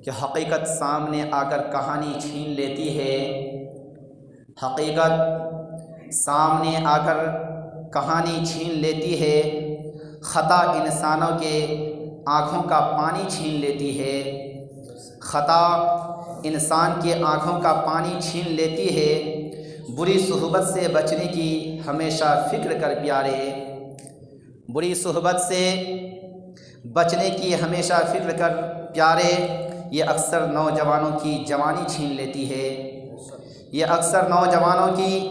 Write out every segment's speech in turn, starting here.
کہ حقیقت سامنے آ کر کہانی چھین لیتی ہے، حقیقت سامنے آ کر کہانی چھین لیتی ہے، خطا انسانوں کے آنکھوں کا پانی چھین لیتی ہے، خطا انسان کے آنکھوں کا پانی چھین لیتی ہے۔ بری صحبت سے بچنے کی ہمیشہ فکر کر پیارے، بری صحبت سے بچنے کی ہمیشہ فکر کر پیارے، یہ اکثر نوجوانوں کی جوانی چھین لیتی ہے، یہ اکثر نوجوانوں کی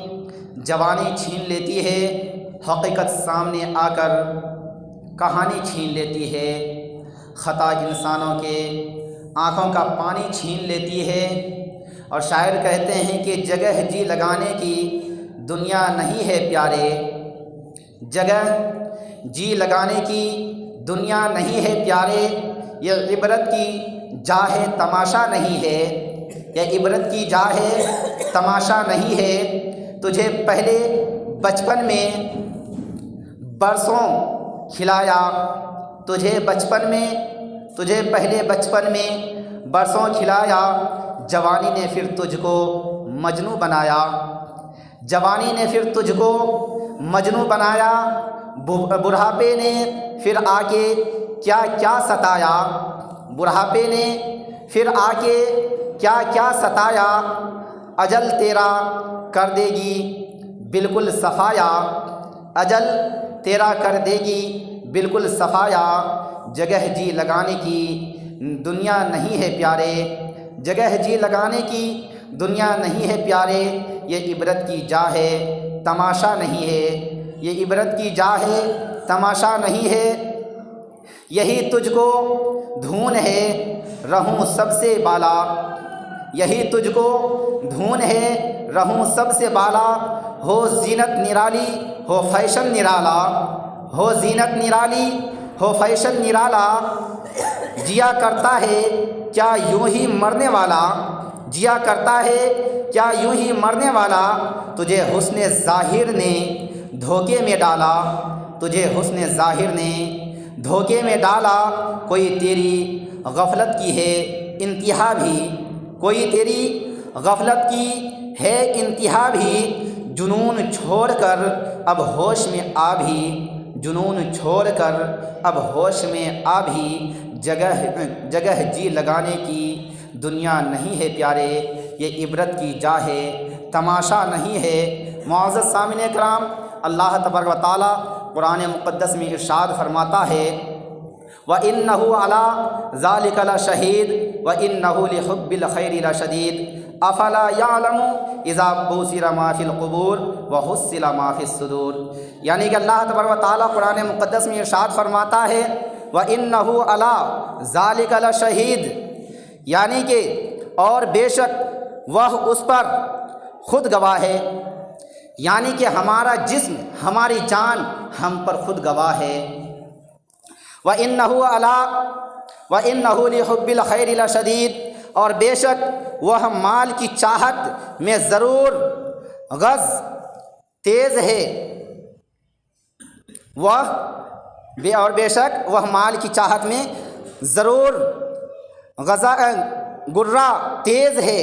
جوانی چھین لیتی ہے، حقیقت سامنے آ کر کہانی چھین لیتی ہے، خطا انسانوں کے آنکھوں کا پانی چھین لیتی ہے۔ اور شاعر کہتے ہیں کہ جگہ جی لگانے کی دنیا نہیں ہے پیارے، جگہ جی لگانے کی دنیا نہیں ہے پیارے، یہ عبرت کی جا ہے تماشا نہیں ہے، یہ عبرت کی جا ہے تماشا نہیں ہے۔ تجھے پہلے بچپن میں برسوں کھلایا، تجھے پہلے بچپن میں برسوں کھلایا، جوانی نے پھر تجھ کو مجنوں بنایا، جوانی نے پھر تجھ کو مجنوں بنایا، بڑھاپے نے پھر آ کے کیا کیا ستایا، بڑھاپے نے پھر آ کے کیا کیا ستایا، اجل تیرا کر دے گی بالکل صفایا، اجل تیرا کر دے گی بالکل صفایا، جگہ جی لگانے کی دنیا نہیں ہے پیارے، جگہ جی لگانے کی دنیا نہیں ہے پیارے، یہ عبرت کی جا ہے تماشا نہیں ہے، یہ عبرت کی جا ہے تماشا نہیں ہے، یہی تجھ کو دھون ہے رہوں سب سے بالا، یہی تجھ کو دھون ہے رہوں سب سے بالا، ہو زینت نرالی ہو فیشن نرالا، ہو زینت نرالی ہو فیشن نرالا، جیا کرتا ہے کیا یوں ہی مرنے والا، جیا کرتا ہے کیا یوں ہی مرنے والا، تجھے حسن ظاہر نے دھوکے میں ڈالا، تجھے حسن ظاہر نے دھوکے میں ڈالا، کوئی تیری غفلت کی ہے انتہا بھی، کوئی تیری غفلت کی ہے انتہا بھی، جنون چھوڑ کر اب ہوش میں آ بھی، جنون چھوڑ کر اب ہوش میں آ بھی، جگہ جی لگانے کی دنیا نہیں ہے پیارے، یہ عبرت کی جا ہے تماشا نہیں ہے۔ معزز سامعین کرام، اللہ تبارک و تعالی قرآن مقدس میں ارشاد فرماتا ہے وَإِنَّهُ عَلَىٰ ذَلِكَ لَشَهِيدٌ وَإِنَّهُ لِحُبِّ الْخَيْرِ لَشَدِيدٌ أَفَلَا يَعْلَمُ إِذَا بُعْثِرَ مَا فِي الْقُبُورِ وَحُصِّلَ مَا فِي الصُّدُورِ، یعنی کہ اللہ تبارک و تعالیٰ قرآن مقدس میں ارشاد فرماتا ہے وَإِنَّهُ عَلَىٰ ذَلِكَ لَشَهِيدٌ، یعنی کہ اور بے شک وہ اس پر خود گواہ ہے، یعنی کہ ہمارا جسم ہماری جان ہم پر خود گواہ ہے، وَإِنَّهُ لِحُبِّ الْخَيْرِ لَشَدِيدٌ، اور بے شک وہ مال کی چاہت میں ضرور غض تیز ہے، اور بے شک وہ مال کی چاہت میں ضرور گرا تیز ہے،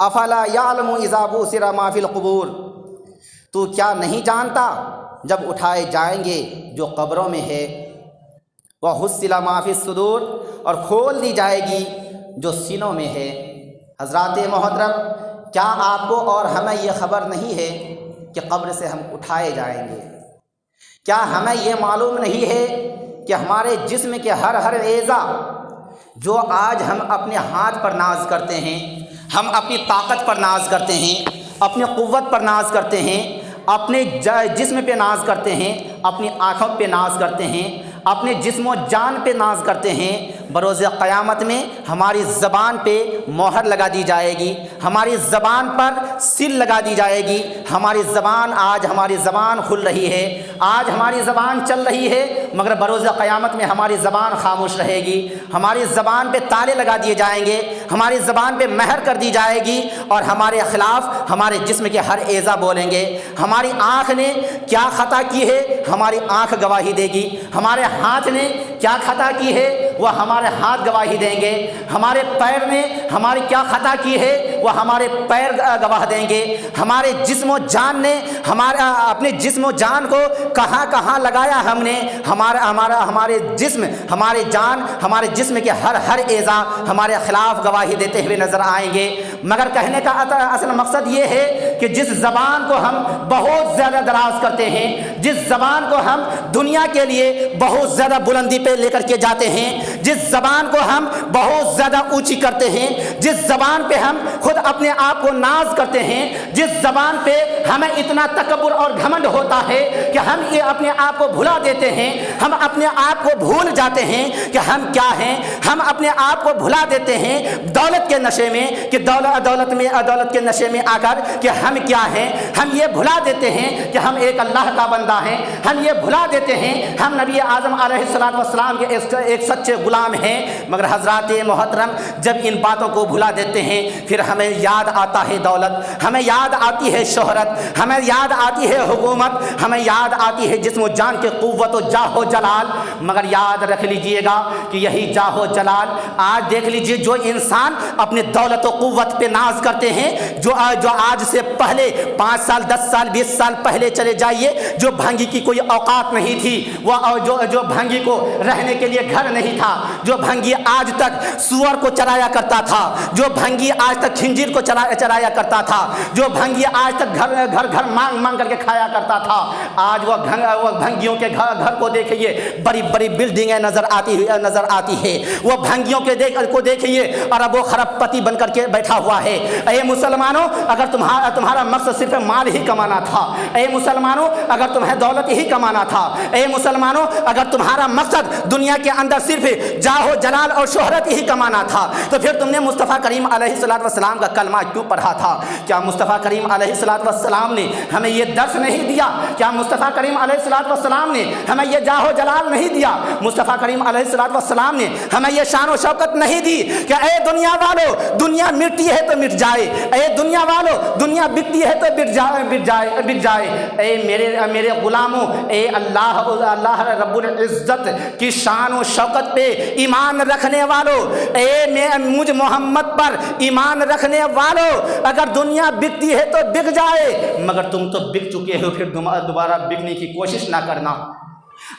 افلا یعلم اذا بُعْثِرَ ما فی القبور، تو کیا نہیں جانتا جب اٹھائے جائیں گے جو قبروں میں ہے، وَحُصِّلَ مَا فِي الصُّدُورِ، اور کھول دی جائے گی جو سینوں میں ہے۔ حضرات محترم، کیا آپ کو اور ہمیں یہ خبر نہیں ہے کہ قبر سے ہم اٹھائے جائیں گے؟ کیا ہمیں یہ معلوم نہیں ہے کہ ہمارے جسم کے ہر اعضا جو آج ہم اپنے ہاتھ پر ناز کرتے ہیں، ہم اپنی طاقت پر ناز کرتے ہیں، اپنی قوت پر ناز کرتے ہیں، اپنے جسم پہ ناز کرتے ہیں، اپنی آنکھوں پہ ناز کرتے ہیں، اپنے جسم و جان پہ ناز کرتے ہیں، بروز قیامت میں ہماری زبان پہ مہر لگا دی جائے گی، ہماری زبان پر سل لگا دی جائے گی، ہماری زبان آج ہماری زبان کھل رہی ہے، آج ہماری زبان چل رہی ہے، مگر بروز قیامت میں ہماری زبان خاموش رہے گی، ہماری زبان پہ تالے لگا دیے جائیں گے، ہماری زبان پہ مہر کر دی جائے گی، اور ہمارے خلاف ہمارے جسم کے ہر اعضا بولیں گے۔ ہماری آنکھ نے کیا خطا کی ہے، ہماری آنکھ گواہی دے گی، ہمارے ہاتھ نے کیا خطا کی ہے، وہ ہمارے ہاتھ گواہی دیں گے، ہمارے پیر نے ہماری کیا خطا کی ہے وہ ہمارے پیر گواہ دیں گے، ہمارے جسم و جان نے اپنے جسم و جان کو کہاں کہاں لگایا ہم نے، ہمارے جسم، ہمارے جان، ہمارے جسم کے ہر اعضاء ہمارے خلاف گواہی دیتے ہوئے نظر آئیں گے۔ مگر کہنے کا اصل مقصد یہ ہے کہ جس زبان کو ہم بہت زیادہ دراز کرتے ہیں، جس زبان کو ہم دنیا کے لیے بہت زیادہ بلندی پہ لے کر کے جاتے ہیں، جس زبان کو ہم بہت زیادہ اونچی کرتے ہیں، جس زبان پہ ہم خود اپنے آپ کو ناز کرتے ہیں، جس زبان پہ ہمیں اتنا تکبر اور گھمنڈ ہوتا ہے کہ ہم یہ اپنے آپ کو بھلا دیتے ہیں، ہم اپنے آپ کو بھول جاتے ہیں کہ ہم کیا ہیں، ہم اپنے آپ کو بھلا دیتے ہیں دولت کے نشے میں، کہ دولت کے نشے میں آ کر کہ ہم کیا ہیں، ہم یہ بھلا دیتے ہیں کہ ہم ایک اللہ کا بندہ ہیں، ہم یہ بھلا دیتے ہیں ہم نبی اعظم علیہ الصلوۃ والسلام کے ایک سچے غلام ہیں۔ مگر حضرات محترم جب ان باتوں کو بھلا دیتے ہیں پھر ہمیں یاد آتا ہے دولت، ہمیں یاد آتی ہے شہرت، ہمیں یاد آتی ہے حکومت، ہمیں یاد آتی ہے جسم و جان کے قوت و جاہ و جلال۔ مگر یاد رکھ لیجئے گا کہ یہی جاہ و جلال آج دیکھ لیجئے جو انسان اپنے دولت و قوت پہ ناز کرتے ہیں، جو آج سے پہلے 5 سال 10 سال 20 سال پہلے چلے جائیے، جو بھنگی کی کوئی اوقات نہیں تھی، وہ جو بھنگی کو رہنے کے لیے گھر نہیں تھا، جو بھنگی آج تک سور کو چرایا کرتا تھا، جو بھنگی آج تک خنزیر کو چرایا کرتا تھا، جو بھنگی آج تک گھر مانگ کر کے کھایا کرتا تھا، آج وہ بھنگیوں کے گھر کو دیکھیے، بڑی بڑی بلڈنگیں نظر آتی ہے، وہ بھنگیوں کو دیکھیے ارب و خرب پتی بن کر کے بیٹھا ہوا ہے۔ اے مسلمانوں اگر تمہارا مقصد صرف مال ہی کمانا تھا، اے مسلمانوں اگر تمہیں دولت ہی کمانا تھا، اے مسلمانوں اگر تمہارا مقصد دنیا کے اندر صرف جاہ و جلال اور شہرت ہی کمانا تھا تو پھر تم نے مصطفیٰ کریم علیہ الصلوۃ والسلام کا کلمہ کیوں پڑھا تھا؟ کیا مصطفیٰ کریم علیہ الصلوۃ والسلام نے ہمیں یہ درس نہیں دیا؟ کیا مصطفیٰ کریم علیہ الصلوۃ والسلام نے ہمیں یہ جاہ و جلال نہیں دیا؟ مصطفیٰ کریم علیہ الصلوۃ والسلام نے ہمیں یہ شان و شوکت نہیں دی کہ اے دنیا والو دنیا مٹتی ہے تو مٹ جائے، اے دنیا والو دنیا بکتی ہے تو بک جائے، اے میرے غلاموں، اے اللہ رب العزت کی شان و شوکت پہ ایمان رکھنے والوں، اے مجھ محمد پر ایمان رکھنے والوں، اگر دنیا بکتی ہے تو بک جائے، مگر تم تو بک چکے ہو، پھر دوبارہ بکنے کی کوشش نہ کرنا۔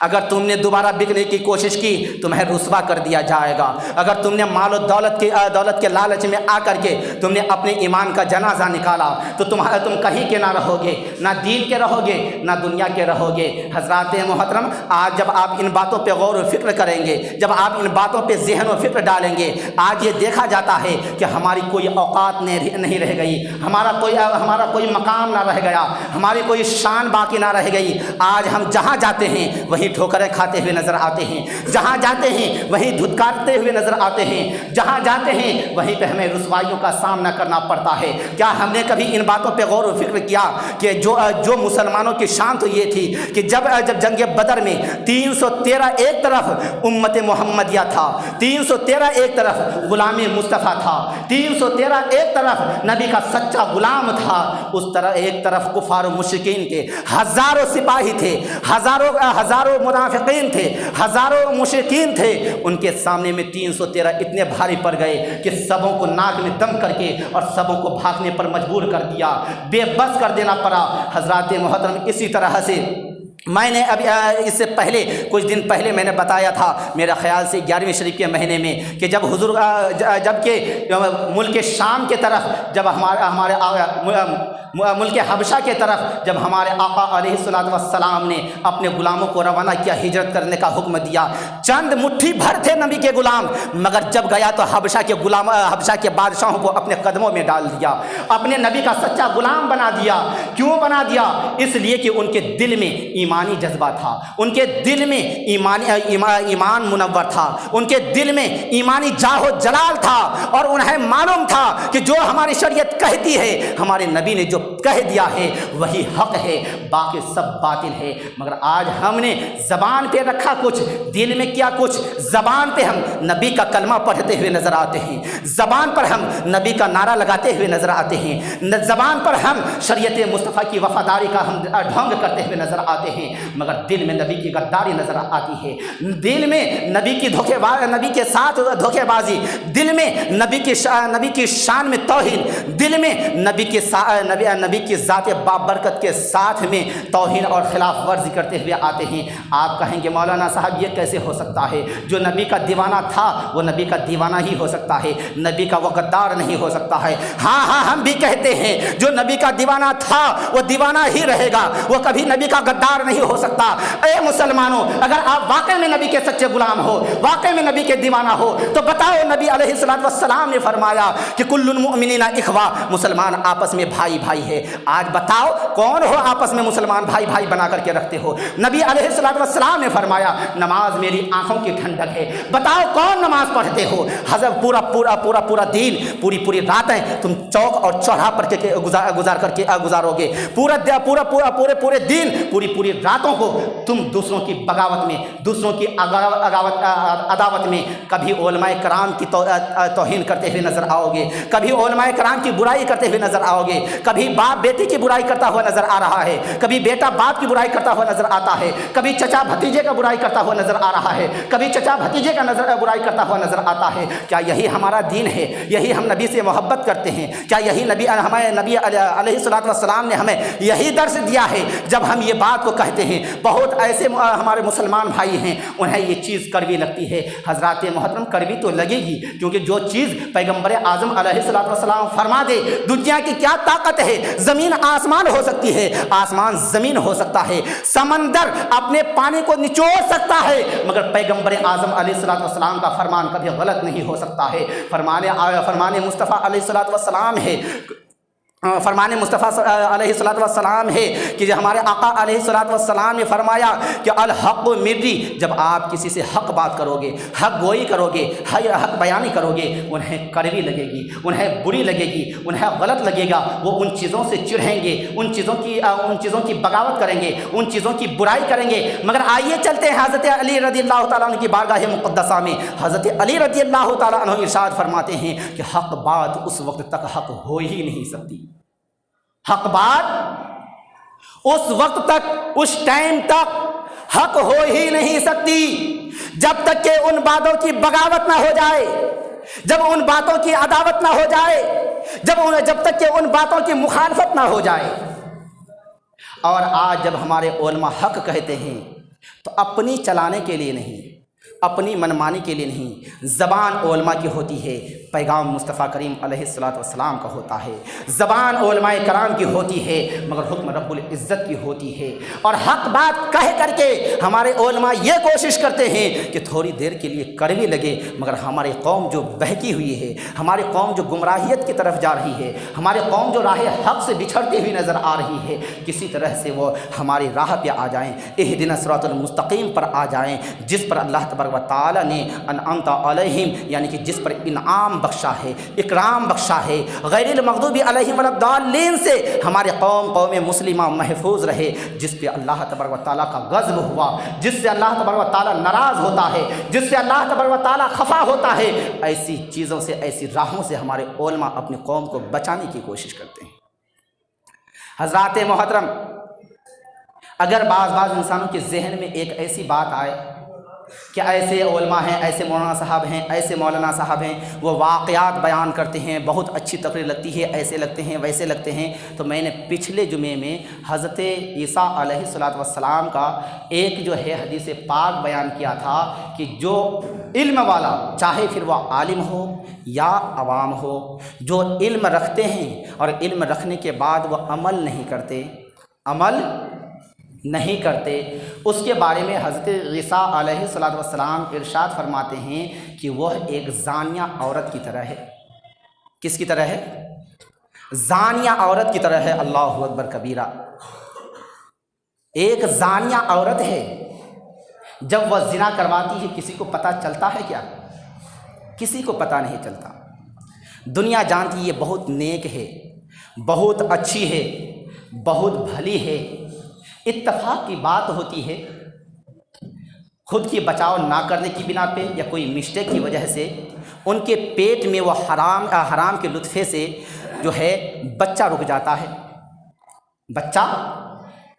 اگر تم نے دوبارہ بکنے کی کوشش کی تمہیں رسوا کر دیا جائے گا۔ اگر تم نے مال و دولت کے لالچ میں آ کر کے تم نے اپنے ایمان کا جنازہ نکالا تو تم کہیں کے نہ رہو گے، نہ دین کے رہو گے نہ دنیا کے رہو گے۔ حضرات محترم آج جب آپ ان باتوں پہ غور و فکر کریں گے، جب آپ ان باتوں پہ ذہن و فکر ڈالیں گے، آج یہ دیکھا جاتا ہے کہ ہماری کوئی اوقات نہیں رہ گئی، ہمارا کوئی مقام نہ رہ گیا، ہماری کوئی شان باقی نہ رہ گئی۔ آج ہم جہاں جاتے ہیں وہیں ٹھوکریں کھاتے ہوئے نظر آتے ہیں، جہاں جاتے ہیں وہیں دھتکارتے ہوئے نظر آتے ہیں، جہاں جاتے ہیں وہیں پہ ہمیں رسوائیوں کا سامنا کرنا پڑتا ہے۔ کیا ہم نے کبھی ان باتوں پہ غور و فکر کیا کہ جو مسلمانوں کی شان تو یہ تھی کہ جب جنگ بدر میں 313 ایک طرف امت محمدیہ تھا، 313 ایک طرف غلام مصطفیٰ تھا، 313 ایک طرف نبی کا سچا غلام تھا، اس طرح ایک طرف کفار و مشرکین کے ہزاروں سپاہی تھے، ہزاروں منافقین تھے، ہزاروں مشرکین تھے، ان کے سامنے میں 313 اتنے بھاری پڑ گئے کہ سبوں کو ناک میں دم کر کے اور سبوں کو بھاگنے پر مجبور کر دیا، بے بس کر دینا پڑا۔ حضرات محترم اسی طرح سے میں نے ابھی اس سے پہلے کچھ دن پہلے میں نے بتایا تھا، میرا خیال سے 11ویں شریف کے مہینے میں، کہ جب حضور جب کہ ملک شام کے طرف جب ہمارے ملک حبشہ کے طرف جب ہمارے آقا علیہ الصلوۃ والسلام نے اپنے غلاموں کو روانہ کیا، ہجرت کرنے کا حکم دیا، چند مٹھی بھر تھے نبی کے غلام، مگر جب گیا تو حبشہ کے بادشاہوں کو اپنے قدموں میں ڈال دیا، اپنے نبی کا سچا غلام بنا دیا۔ کیوں بنا دیا؟ اس لیے کہ ان کے دل میں ایمانی جذبہ تھا، ان کے دل میں ایمان منور تھا، ان کے دل میں ایمانی جاہ و جلال تھا، اور انہیں معلوم تھا کہ جو ہماری شریعت کہتی ہے، ہمارے نبی نے جو کہہ دیا ہے وہی حق ہے، باقی سب باطل ہے۔ مگر آج ہم نے زبان پہ رکھا کچھ، دل میں کیا کچھ، زبان پہ ہم نبی کا کلمہ پڑھتے ہوئے نظر آتے ہیں، زبان پر ہم نبی کا نعرہ لگاتے ہوئے نظر آتے ہیں، زبان پر ہم شریعت مصطفیٰ کی وفاداری کا ہم ڈھنگ کرتے ہوئے نظر آتے ہیں، ہیں مگر دل میں نبی کی غداری نظر آتی ہے، دل میں نبی کی نبی کے ساتھ دھوکے بازی، دل میں نبی کی شان میں توہین، دل میں نبی کی ذات بابرکت کے ساتھ میں توہین اور خلاف ورزی کرتے ہوئے آتے ہیں۔ آپ کہیں گے مولانا صاحب یہ کیسے ہو سکتا ہے؟ جو نبی کا دیوانہ تھا وہ نبی کا دیوانہ ہی ہو سکتا ہے، نبی کا وہ غدار نہیں ہو سکتا ہے۔ ہاں ہم بھی کہتے ہیں جو نبی کا دیوانہ تھا وہ دیوانہ ہی رہے گا، وہ کبھی نبی کا غدار نہیں ہو سکتا۔ اے مسلمانوں، اگر آپ واقعی میں نبی کے سچے غلام ہو، واقعی میں نبی کے دیوانہ ہو، تو بتاؤ نبی علیہ الصلوۃ والسلام نے فرمایا کہ کل المؤمنین اخوہ، مسلمان آپس میں بھائی بھائی ہے۔ آج بتاؤ کون ہو آپس میں مسلمان بھائی بھائی بنا کر کے رکھتے ہو؟ نبی علیہ الصلوۃ والسلام نے فرمایا نماز میری آنکھوں کی ٹھنڈک ہے۔ بتاؤ کون نماز پڑھتے ہو؟ حضرت پورا دین، پوری راتیں تم چوک اور چوراہا پر گزارو گے، پورے دن پوری راتوں کو تم دوسروں کی بغاوت میں، دوسروں کی عداوت میں، کبھی علماء کرام کی توہین کرتے ہوئے نظر آؤ گے، کبھی علماء کرام کی برائی کرتے ہوئے نظر آؤ گے، کبھی باپ بیٹی کی برائی کرتا ہوا نظر آ رہا ہے، کبھی بیٹا باپ کی برائی کرتا ہوا نظر آتا ہے، کبھی چچا بھتیجے کا برائی کرتا ہوا نظر آ رہا ہے، کبھی چچا بھتیجے کا برائی کرتا ہوا نظر آتا ہے۔ کیا یہی ہمارا دین ہے؟ یہی ہم نبی سے محبت کرتے ہیں؟ کیا یہی ہمیں نبی علیہ الصلوۃ والسلام نے ہمیں یہی درس دیا ہے؟ جب ہم یہ بات کو کہتے ہیں، بہت ایسے ہمارے مسلمان بھائی ہیں انہیں یہ چیز کڑوی لگتی ہے۔ حضرات محترم، کڑوی تو لگے گی، کیونکہ جو چیز پیغمبر اعظم علیہ الصلوۃ والسلام فرما دے، دنیا کی کیا طاقت ہے؟ زمین آسمان ہو سکتی ہے، آسمان زمین ہو سکتا ہے، سمندر اپنے پانی کو نچوڑ سکتا ہے، مگر پیغمبر اعظم علیہ الصلوۃ والسلام کا فرمان کبھی غلط نہیں ہو سکتا ہے۔ فرمان مصطفیٰ علیہ الصلوۃ والسلام ہے، فرمان مصطفیٰ علیہ الصلوۃ والسلام ہے کہ جو ہمارے آقا علیہ الصلوۃ والسلام نے فرمایا کہ الحق مری، جب آپ کسی سے حق بات کرو گے، حق گوئی کرو گے، حق بیانی کرو گے، انہیں کڑوی لگے گی، انہیں بری لگے گی، انہیں غلط لگے گا، وہ ان چیزوں سے چڑھیں گے، ان چیزوں کی بغاوت کریں گے، ان چیزوں کی برائی کریں گے۔ مگر آئیے چلتے ہیں حضرت علی رضی اللہ تعالیٰ عنہ کی بارگاہ مقدسہ میں۔ حضرت علی رضی اللہ تعالیٰ عنہ ارشاد فرماتے ہیں کہ حق بات اس وقت تک حق ہو ہی نہیں سکتی، حق بات اس وقت تک، اس ٹائم تک حق ہو ہی نہیں سکتی جب تک کہ ان باتوں کی بغاوت نہ ہو جائے، جب ان باتوں کی عداوت نہ ہو جائے، جب تک کہ ان باتوں کی مخالفت نہ ہو جائے۔ اور آج جب ہمارے علماء حق کہتے ہیں تو اپنی چلانے کے لیے نہیں، اپنی منمانی کے لیے نہیں، زبان علماء کی ہوتی ہے، پیغام مصطفیٰ کریم علیہ الصلوۃ والسلام کا ہوتا ہے، زبان علماء کرام کی ہوتی ہے، مگر حکم رب العزت کی ہوتی ہے۔ اور حق بات کہہ کر کے ہمارے علماء یہ کوشش کرتے ہیں کہ تھوڑی دیر کے لیے کڑوی لگے، مگر ہماری قوم جو بہکی ہوئی ہے، ہماری قوم جو گمراہیت کی طرف جا رہی ہے، ہماری قوم جو راہ حق سے بچھڑتی ہوئی نظر آ رہی ہے، کسی طرح سے وہ ہماری راہ پہ آ جائیں، اہدنا الصراط المستقیم پر آ جائیں، جس پر اللہ تبارک و تعالیٰ نے انعمت علیہم، یعنی کہ جس پر انعام بخشا ہے، اکرام بخشا ہے، غیر المغضوب علیہم ولا الضالین سے ہمارے قوم مسلمہ محفوظ رہے، جس پہ اللہ تبارک و تعالیٰ کا غضب ہوا، جس سے اللہ تبارک و تعالیٰ ناراض ہوتا ہے، جس سے اللہ تبارک و تعالیٰ خفا ہوتا ہے، ایسی چیزوں سے، ایسی راہوں سے ہمارے علماء اپنی قوم کو بچانے کی کوشش کرتے ہیں۔ حضرات محترم، اگر بعض انسانوں کے ذہن میں ایک ایسی بات آئے کہ ایسے علماء ہیں، ایسے مولانا صاحب ہیں، ایسے مولانا صاحب ہیں، وہ واقعات بیان کرتے ہیں، بہت اچھی تقریر لگتی ہے، ایسے لگتے ہیں، ویسے لگتے ہیں، تو میں نے پچھلے جمعے میں حضرت عیسیٰ علیہ الصلوۃ والسلام کا ایک جو ہے حدیث پاک بیان کیا تھا کہ جو علم والا، چاہے پھر وہ عالم ہو یا عوام ہو، جو علم رکھتے ہیں اور علم رکھنے کے بعد وہ عمل نہیں کرتے، اس کے بارے میں حضرت عیسیٰ علیہ الصلوۃ والسلام ارشاد فرماتے ہیں کہ وہ ایک زانیہ عورت کی طرح ہے۔ کس کی طرح ہے؟ زانیہ عورت کی طرح ہے۔ اللہ اکبر کبیرہ، ایک زانیہ عورت ہے، جب وہ زنا کرواتی ہے کسی کو پتہ چلتا ہے کیا؟ کسی کو پتہ نہیں چلتا۔ دنیا جانتی یہ بہت نیک ہے، بہت اچھی ہے، بہت بھلی ہے، اتفاق کی بات ہوتی ہے، خود کی بچاؤ نہ کرنے کی بنا پہ یا کوئی مسٹیک کی وجہ سے ان کے پیٹ میں وہ حرام کے لطفے سے جو ہے بچہ رک جاتا ہے، بچہ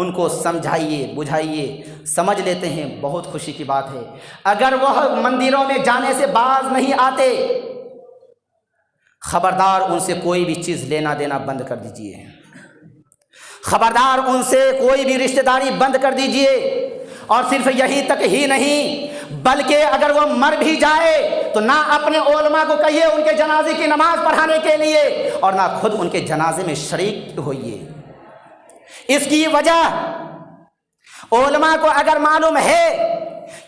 ان کو سمجھائیے بجھائیے، سمجھ لیتے ہیں، بہت خوشی کی بات ہے۔ اگر وہ مندروں میں جانے سے باز نہیں آتے، خبردار ان سے کوئی بھی چیز لینا دینا بند کر دیجئے، خبردار ان سے کوئی بھی رشتہ داری بند کر دیجئے۔ اور صرف یہی تک ہی نہیں، بلکہ اگر وہ مر بھی جائے تو نہ اپنے علماء کو کہیے ان کے جنازے کی نماز پڑھانے کے لیے، اور نہ خود ان کے جنازے میں شریک ہوئیے۔ اس کی وجہ علماء کو اگر معلوم ہے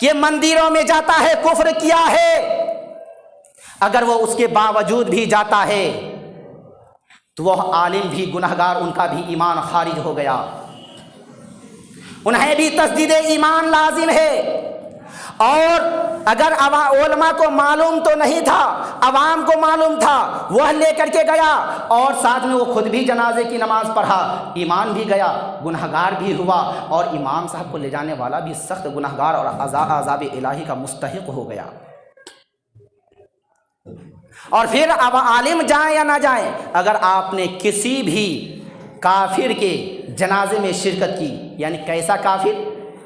کہ مندروں میں جاتا ہے کفر کیا ہے، اگر وہ اس کے باوجود بھی جاتا ہے تو وہ عالم بھی گنہگار، ان کا بھی ایمان خارج ہو گیا، انہیں بھی تجدید ایمان لازم ہے۔ اور اگر علماء کو معلوم تو نہیں تھا، عوام کو معلوم تھا، وہ لے کر کے گیا اور ساتھ میں وہ خود بھی جنازے کی نماز پڑھا، ایمان بھی گیا، گنہگار بھی ہوا، اور امام صاحب کو لے جانے والا بھی سخت گنہگار اور عذاب الہی کا مستحق ہو گیا۔ اور پھر اب عالم جائیں یا نہ جائیں، اگر آپ نے کسی بھی کافر کے جنازے میں شرکت کی، یعنی کیسا کافر؟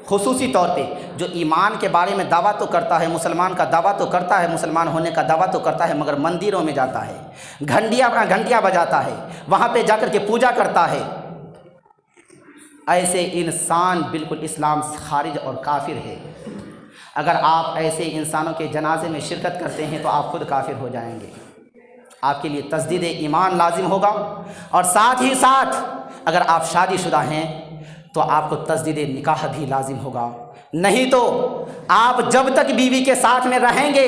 خصوصی طور پہ جو ایمان کے بارے میں دعویٰ تو کرتا ہے، مسلمان کا دعویٰ تو کرتا ہے، مسلمان ہونے کا دعویٰ تو کرتا ہے، مگر مندروں میں جاتا ہے، گھنٹیاں بجاتا ہے، وہاں پہ جا کر کے پوجا کرتا ہے، ایسے انسان بالکل اسلام سے خارج اور کافر ہے۔ اگر آپ ایسے انسانوں کے جنازے میں شرکت کرتے ہیں تو آپ خود کافر ہو جائیں گے، آپ کے لیے تجدید ایمان لازم ہوگا۔ اور ساتھ ہی ساتھ اگر آپ شادی شدہ ہیں تو آپ کو تجدید نکاح بھی لازم ہوگا، نہیں تو آپ جب تک بیوی کے ساتھ میں رہیں گے،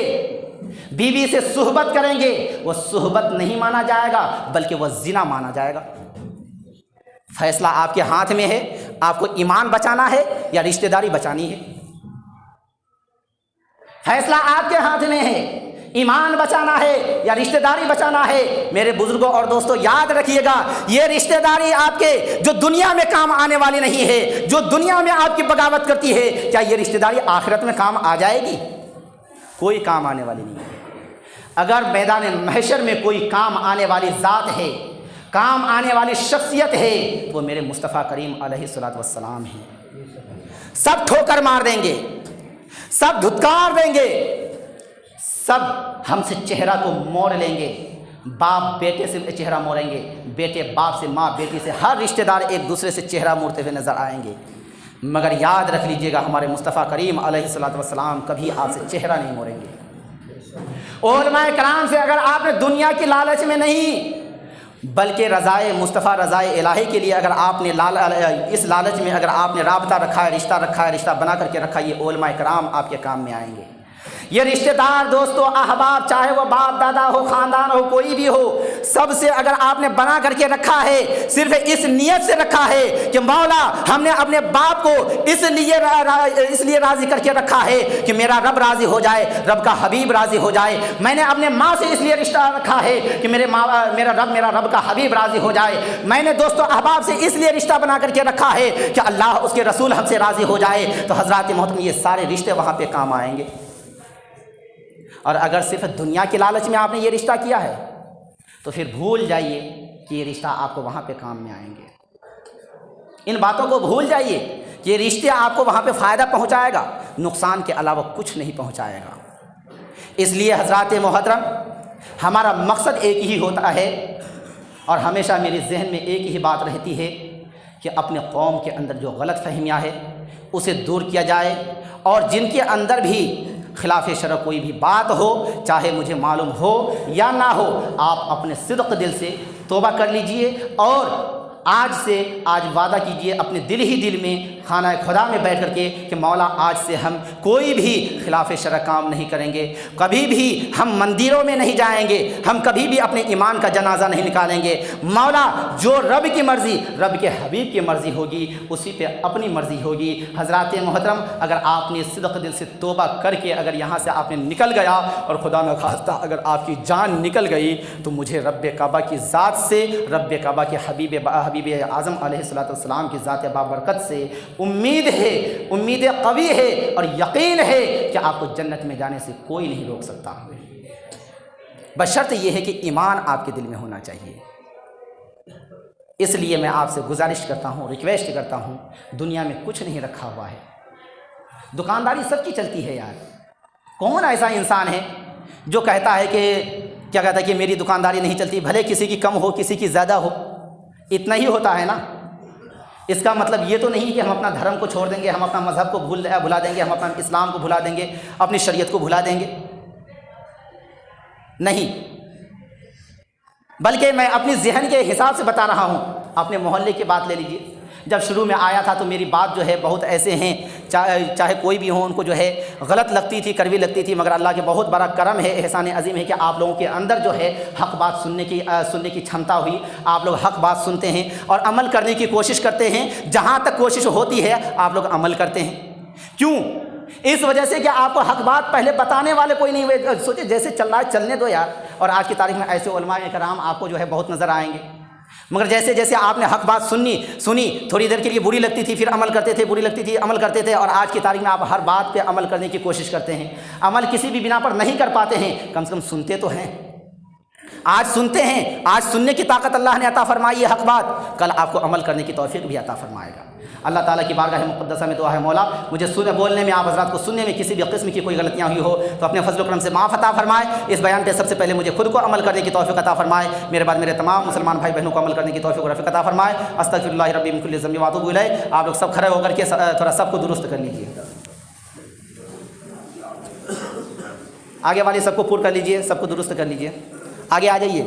بیوی سے صحبت کریں گے، وہ صحبت نہیں مانا جائے گا بلکہ وہ زنا مانا جائے گا۔ فیصلہ آپ کے ہاتھ میں ہے، آپ کو ایمان بچانا ہے یا رشتہ داری بچانی ہے؟ فیصلہ آپ کے ہاتھ میں ہے، ایمان بچانا ہے یا رشتہ داری بچانا ہے۔ میرے بزرگوں اور دوستوں یاد رکھیے گا، یہ رشتہ داری آپ کے جو دنیا میں کام آنے والی نہیں ہے، جو دنیا میں آپ کی بغاوت کرتی ہے، کیا یہ رشتہ داری آخرت میں کام آ جائے گی؟ کوئی کام آنے والی نہیں ہے۔ اگر میدان محشر میں کوئی کام آنے والی ذات ہے، کام آنے والی شخصیت ہے، تو وہ میرے مصطفیٰ کریم علیہ الصلوۃ والسلام ہیں۔ سب ٹھوکر مار دیں گے، سب دھتکار دیں گے، سب ہم سے چہرہ کو موڑ لیں گے، باپ بیٹے سے چہرہ موڑیں گے، بیٹے باپ سے، ماں بیٹی سے، ہر رشتہ دار ایک دوسرے سے چہرہ موڑتے ہوئے نظر آئیں گے، مگر یاد رکھ لیجئے گا ہمارے مصطفیٰ کریم علیہ الصلوۃ والسلام کبھی آپ سے چہرہ نہیں موڑیں گے۔ علماء کرام سے اگر آپ نے دنیا کی لالچ میں نہیں بلکہ رضائے مصطفیٰ، رضائے الہی کے لیے اگر آپ نے اس لالچ میں اگر آپ نے رابطہ رکھا ہے، رشتہ بنا کر کے رکھا، یہ علماء کرام آپ کے کام میں آئیں گے۔ یہ رشتہ دار دوستو، احباب، چاہے وہ باپ دادا ہو، خاندان ہو، کوئی بھی ہو، سب سے اگر آپ نے بنا کر کے رکھا ہے، صرف اس نیت سے رکھا ہے کہ مولا ہم نے اپنے باپ کو اس لیے راضی کر کے رکھا ہے کہ میرا رب راضی ہو جائے، رب کا حبیب راضی ہو جائے، میں نے اپنے ماں سے اس لیے رشتہ رکھا ہے کہ میرا رب کا حبیب راضی ہو جائے، میں نے دوستو احباب سے اس لیے رشتہ بنا کر کے رکھا ہے کہ اللہ اس کے رسول ہم سے راضی ہو جائے، تو حضرات محترم یہ سارے رشتے وہاں پہ کام آئیں گے۔ اور اگر صرف دنیا کے لالچ میں آپ نے یہ رشتہ کیا ہے تو پھر بھول جائیے کہ یہ رشتہ آپ کو وہاں پہ کام میں آئیں گے۔ ان باتوں کو بھول جائیے کہ یہ رشتے آپ کو وہاں پہ فائدہ پہنچائے گا، نقصان کے علاوہ کچھ نہیں پہنچائے گا۔ اس لیے حضرات محترم ہمارا مقصد ایک ہی ہوتا ہے، اور ہمیشہ میرے ذہن میں ایک ہی بات رہتی ہے کہ اپنے قوم کے اندر جو غلط فہمیاں ہے اسے دور کیا جائے، اور جن کے اندر بھی خلاف شرع کوئی بھی بات ہو، چاہے مجھے معلوم ہو یا نہ ہو، آپ اپنے صدق دل سے توبہ کر لیجئے، اور آج وعدہ کیجئے اپنے دل ہی دل میں خانہ خدا میں بیٹھ کر کے کہ مولا آج سے ہم کوئی بھی خلاف شرع کام نہیں کریں گے، کبھی بھی ہم مندروں میں نہیں جائیں گے، ہم کبھی بھی اپنے ایمان کا جنازہ نہیں نکالیں گے، مولا جو رب کی مرضی، رب کے حبیب کی مرضی ہوگی اسی پہ اپنی مرضی ہوگی۔ حضرات محترم اگر آپ نے صدق دل سے توبہ کر کے اگر یہاں سے آپ نے نکل گیا، اور خدا نہ خواستہ اگر آپ کی جان نکل گئی، تو مجھے رب کعبہ کی ذات سے، رب کعبہ کے حبیب اعظم علیہ الصلوۃ والسلام کی ذات بابرکت سے امید قوی ہے اور یقین ہے کہ آپ کو جنت میں جانے سے کوئی نہیں روک سکتا، بشرط یہ ہے کہ ایمان آپ کے دل میں ہونا چاہیے۔ اس لیے میں آپ سے گزارش کرتا ہوں، ریکویسٹ کرتا ہوں، دنیا میں کچھ نہیں رکھا ہوا ہے، دکانداری سب کی چلتی ہے یار۔ کون ایسا انسان ہے جو کہتا ہے کہ کیا کہتا ہے کہ میری دکانداری نہیں چلتی، بھلے کسی کی کم ہو کسی کی زیادہ ہو، اتنا ہی ہوتا ہے نا۔ اس کا مطلب یہ تو نہیں کہ ہم اپنا دھرم کو چھوڑ دیں گے، ہم اپنا مذہب کو بھلا دیں گے، ہم اپنا اسلام کو بھلا دیں گے، اپنی شریعت کو بھلا دیں گے، نہیں، بلکہ میں اپنی ذہن کے حساب سے بتا رہا ہوں۔ اپنے محلے کی بات لے لیجیے، جب شروع میں آیا تھا تو میری بات جو ہے بہت ایسے ہیں چاہے کوئی بھی ہوں ان کو جو ہے غلط لگتی تھی، کڑوی لگتی تھی، مگر اللہ کے بہت بڑا کرم ہے، احسان عظیم ہے کہ آپ لوگوں کے اندر جو ہے حق بات سننے کی چھمتا ہوئی، آپ لوگ حق بات سنتے ہیں اور عمل کرنے کی کوشش کرتے ہیں، جہاں تک کوشش ہوتی ہے آپ لوگ عمل کرتے ہیں۔ کیوں؟ اس وجہ سے کہ آپ کو حق بات پہلے بتانے والے کوئی نہیں ہوئے۔ سوچے جیسے چل رہا ہے چلنے دو یار، اور آج کی تاریخ میں ایسے علماء کرام آپ کو جو ہے بہت نظر آئیں گے، مگر جیسے جیسے آپ نے حق بات سنی تھوڑی دیر کے لیے بری لگتی تھی، پھر عمل کرتے تھے، بری لگتی تھی عمل کرتے تھے، اور آج کی تاریخ میں آپ ہر بات پہ عمل کرنے کی کوشش کرتے ہیں۔ عمل کسی بھی بنا پر نہیں کر پاتے ہیں، کم سے کم سنتے تو ہیں۔ آج سنتے ہیں، آج سننے کی طاقت اللہ نے عطا فرمائی ہے حق بات، کل آپ کو عمل کرنے کی توفیق بھی عطا فرمائے گا۔ اللہ تعالیٰ کی بارگاہ مقدسہ میں دعا ہے، مولا مجھے بولنے میں، آپ حضرات کو سننے میں کسی بھی قسم کی کوئی غلطیاں ہوئی ہو تو اپنے فضل و کرم سے معاف عطا فرمائے۔ اس بیان پہ سب سے پہلے مجھے خود کو عمل کرنے کی توفیق عطا فرمائے، میرے بعد میرے تمام مسلمان بھائی بہنوں کو عمل کرنے کی توفیق و رفیق عطا فرمائے۔ استغفر اللہ ربی من کل ذنب واتوب الیہ۔ آپ لوگ سب کھڑے ہو کر کے تھوڑا سب کو درست کر لیجیے، آگے والے سب کو پور کر لیجیے، سب کو درست کر لیجیے، آگے آ جائیے۔